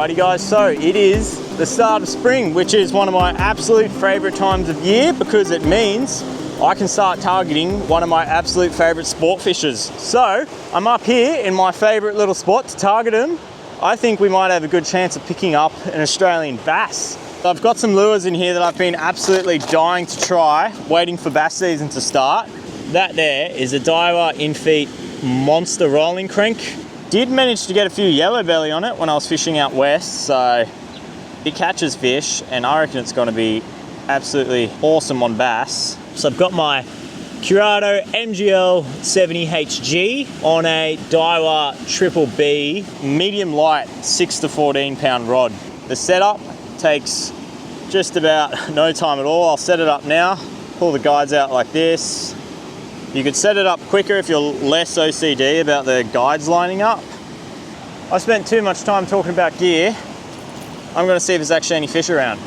Alrighty guys, so it is the start of spring, which is one of my absolute favourite times of year because it means I can start targeting one of my absolute favourite sport fishers. So I'm up here in my favourite little spot to target them. I think we might have a good chance of picking up an Australian bass. I've got some lures in here that I've been absolutely dying to try, waiting for bass season to start. That there is a Daiwa INFEET monster rolling crank. Did manage to get a few yellow belly on it when I was fishing out west, so it catches fish and I reckon it's going to be absolutely awesome on bass. So I've got my Curado MGL 70 HG on a Daiwa BBB medium light 6 to 14 pound rod. The setup takes just about no time at all. I'll set it up now, pull the guides out like this. You could set it up quicker if you're less OCD about the guides lining up. I spent too much time talking about gear. I'm gonna see if there's actually any fish around.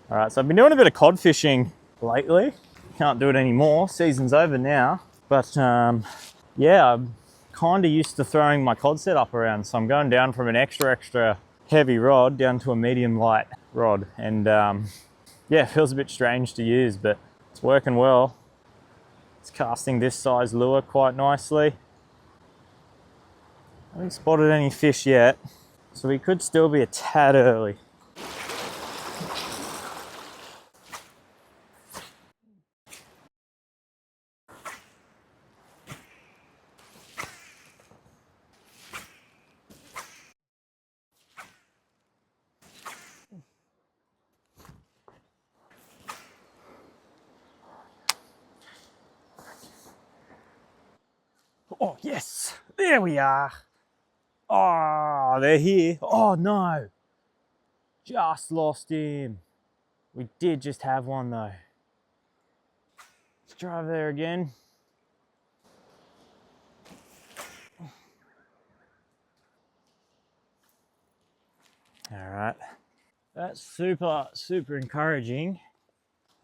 All right, so I've been doing a bit of cod fishing lately. Can't do it anymore, season's over now. But yeah, I'm kind of used to throwing my cod setup around. So I'm going down from an extra heavy rod down to a medium light rod. And yeah, it feels a bit strange to use, but it's working well. It's casting this size lure quite nicely. I haven't spotted any fish yet, so we could still be a tad early. Oh yes, there we are. Oh, they're here. Oh no, just lost him. We did just have one though. Let's drive there again. All right, that's super encouraging.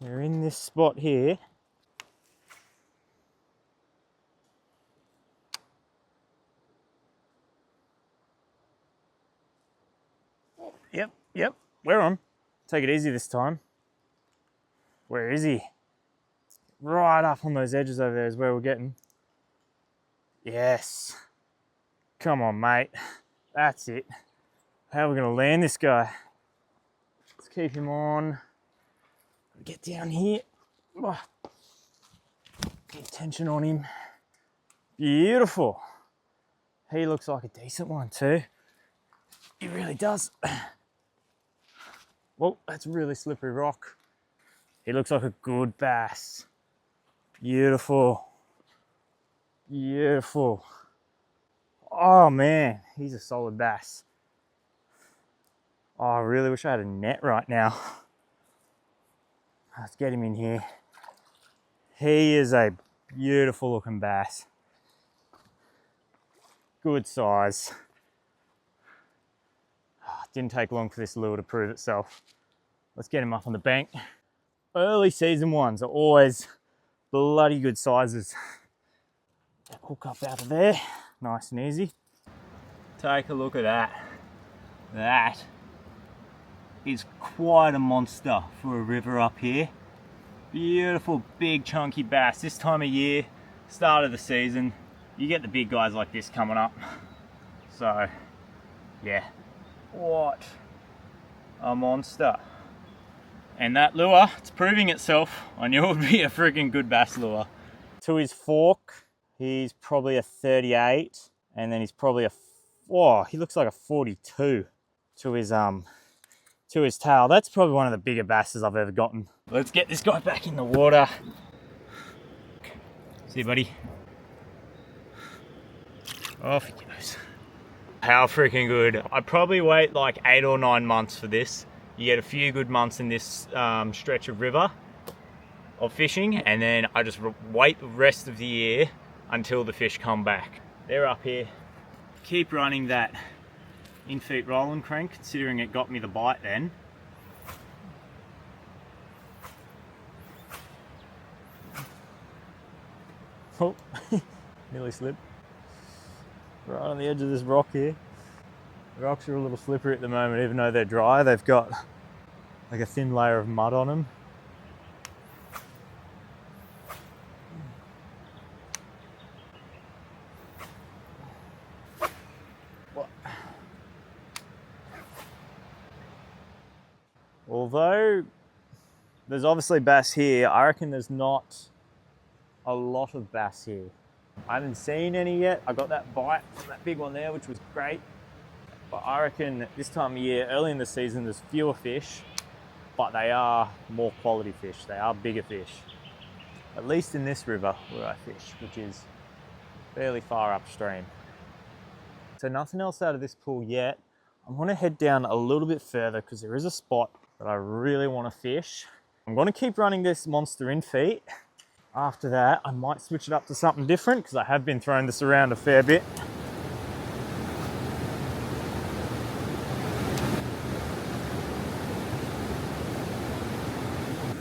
We're in this spot here. Yep, we're on. Take it easy this time. Where is he? Right up on those edges over there is where we're getting. Yes. Come on, mate. That's it. How are we gonna land this guy? Let's keep him on. Get down here. Get tension on him. Beautiful. He looks like a decent one too. He really does. Whoa, that's really slippery rock. He looks like a good bass. Beautiful. Beautiful. Oh man, he's a solid bass. Oh, I really wish I had a net right now. Let's get him in here. He is a beautiful looking bass. Good size. Didn't take long for this lure to prove itself. Let's get him up on the bank. Early season ones are always bloody good sizes. Hook up out of there, nice and easy. Take a look at that. That is quite a monster for a river up here. Beautiful, big, chunky bass. This time of year, start of the season, you get the big guys like this coming up. So, yeah. What a monster. And that lure, it's proving itself. I knew it would be a freaking good bass lure. To his fork, he's probably a 38, and then he's probably he looks like a 42 to his tail. That's probably one of the bigger basses I've ever gotten. Let's get this guy back in the water. See you, buddy. Off he goes. How freaking good. I'd probably wait like 8 or 9 months for this. You get a few good months in this stretch of river of fishing, and then I just wait the rest of the year until the fish come back. They're up here. Keep running that INFEET Rollin crank, considering it got me the bite then. Oh, nearly slipped. Right on the edge of this rock here. The rocks are a little slippery at the moment, even though they're dry. They've got like a thin layer of mud on them. Although there's obviously bass here, I reckon there's not a lot of bass here. I haven't seen any yet. I got that bite from that big one there, which was great. But I reckon this time of year, early in the season, there's fewer fish, but they are more quality fish. They are bigger fish. At least in this river where I fish, which is fairly far upstream. So nothing else out of this pool yet. I want to head down a little bit further because there is a spot that I really want to fish. I'm going to keep running this monster INFEET. After that, I might switch it up to something different because I have been throwing this around a fair bit.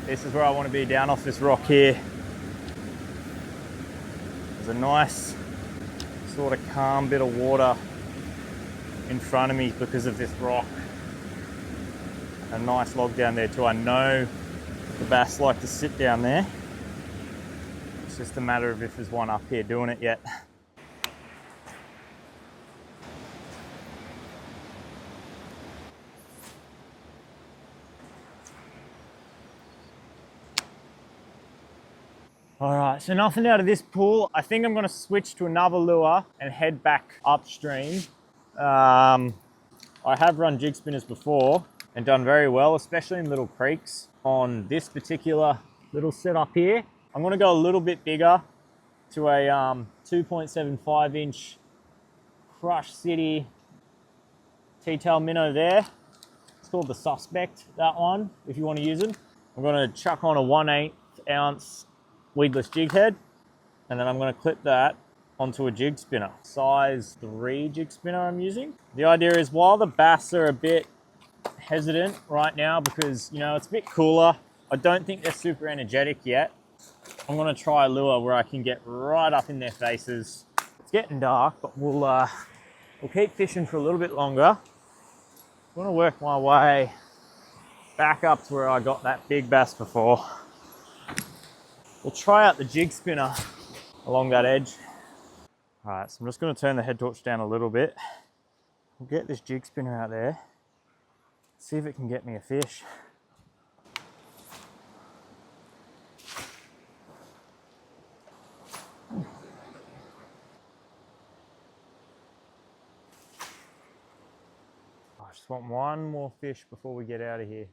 This is where I want to be, down off this rock here. There's a nice sort of calm bit of water in front of me because of this rock. A nice log down there too. I know the bass like to sit down there. It's just a matter of if there's one up here doing it yet. All right, so nothing out of this pool. I think I'm gonna switch to another lure and head back upstream. I have run jig spinners before and done very well, especially in little creeks. On this particular little setup here, I'm gonna go a little bit bigger to a 2.75 inch Crush City T-tail minnow there. It's called the Suspect, that one, if you want to use it. I'm gonna chuck on a 1/8 ounce weedless jig head, and then I'm going to clip that onto a jig spinner. Size 3 jig spinner I'm using. The idea is, while the bass are a bit hesitant right now because, you know, it's a bit cooler, I don't think they're super energetic yet. I'm going to try a lure where I can get right up in their faces. It's getting dark, but we'll keep fishing for a little bit longer. I'm going to work my way back up to where I got that big bass before. We'll try out the jig spinner along that edge. All right, so I'm just going to turn the head torch down a little bit. We'll get this jig spinner out there, see if it can get me a fish. I just want one more fish before we get out of here.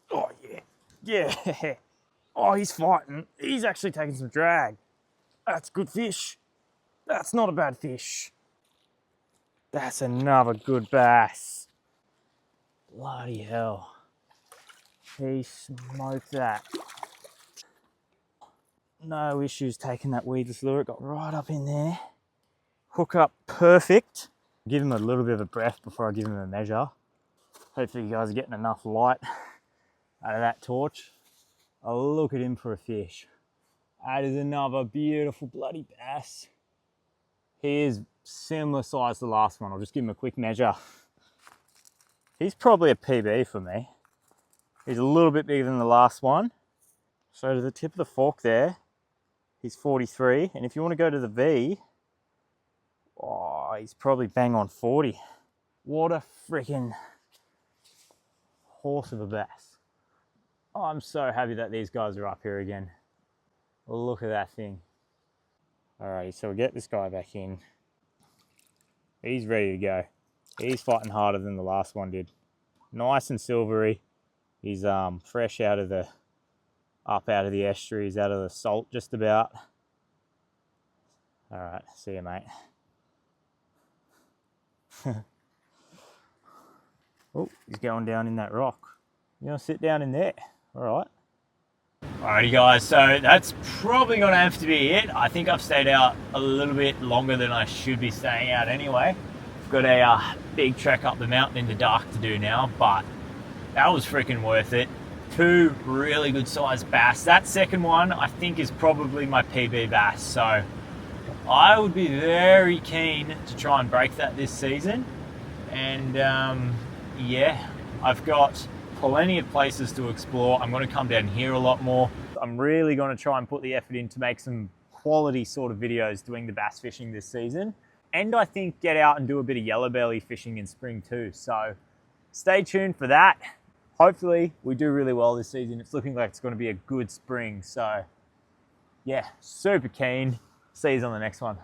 Oh, yeah. Yeah. Oh, he's fighting. He's actually taking some drag. That's good fish. That's not a bad fish. That's another good bass. Bloody hell. He smoked that. No issues taking that weedless lure. It got right up in there. Hook up perfect. Give him a little bit of a breath before I give him a measure. Hopefully you guys are getting enough light out of that torch. I'll look at him for a fish. That is another beautiful bloody bass. He is similar size to the last one. I'll just give him a quick measure. He's probably a PB for me. He's a little bit bigger than the last one. So to the tip of the fork there, he's 43. And if you want to go to the V, oh, he's probably bang on 40. What a freaking horse of a bass. Oh, I'm so happy that these guys are up here again. Look at that thing. Alrighty, so we'll get this guy back in. He's ready to go. He's fighting harder than the last one did. Nice and silvery. He's fresh out of the estuaries, out of the salt just about. Alright, see you, mate. Oh, he's going down in that rock. You gonna sit down in there? Alright. Alrighty guys, so that's probably gonna have to be it. I think I've stayed out a little bit longer than I should be staying out anyway. I've got a big trek up the mountain in the dark to do now, but that was freaking worth it. 2 really good sized bass. That second one I think is probably my PB bass, so I would be very keen to try and break that this season. And yeah, I've got plenty of places to explore. I'm going to come down here a lot more. I'm really going to try and put the effort in to make some quality sort of videos doing the bass fishing this season. And I think get out and do a bit of yellow belly fishing in spring too. So stay tuned for that. Hopefully we do really well this season. It's looking like it's going to be a good spring. So yeah, super keen. See you on the next one.